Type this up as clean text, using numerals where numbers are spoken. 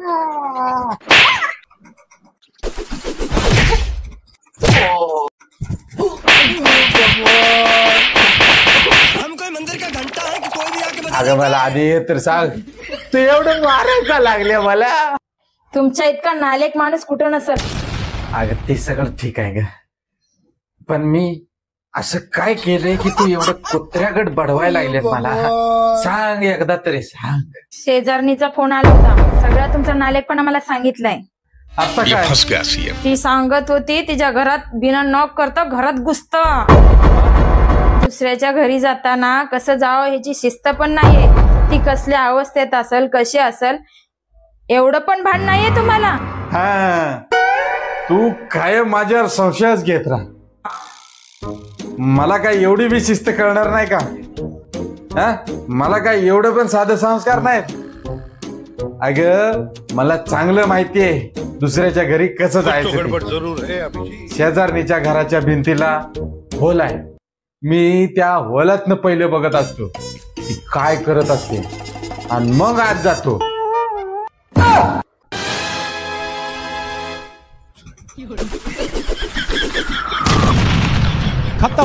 हम कोई मंदिर का घंटा है कि कोई भी आके अगं मला आधी तर सांग, तू एवढं मारायला लागले मला? तुमच्या इतका नालेक माणूस कुठं नसेल. अगं ते सगळं ठीक आहे ग, पण मी असं काय केलंय की तू एवढं कुत्र्यागड बडवायला लागलेस मला? सांग एकदा तरी सांग. शेजारणीचा फोन आला होता, सगळं तुमचा नालेकपणा मला सांगितलंय. आता काय? ती सांगत होती तिच्या घरात बिना नॉक करता घरात घुसत. दुसऱ्याच्या घरी जाताना कसं जावं ह्याची शिस्त पण नाहीये. ती कसल्या अवस्थेत असेल, कशी असेल एवढं पण भान नाहीये तुम्हाला. हा, तू काय माझ्यावर संशयच घेत राहा. मला काय एवढी बी शिस्त कळणार नाही का? हा, मला काय एवढं पण साधे संस्कार नाहीत? अगं मला चांगलं माहितीये दुसऱ्याच्या घरी कसं जायचं. शेजारणीच्या घराच्या भिंतीला होल आहे, मी त्या होलातनं पहिले बघत असतो ती काय करत असते आणि मग आत जातो. खत्म.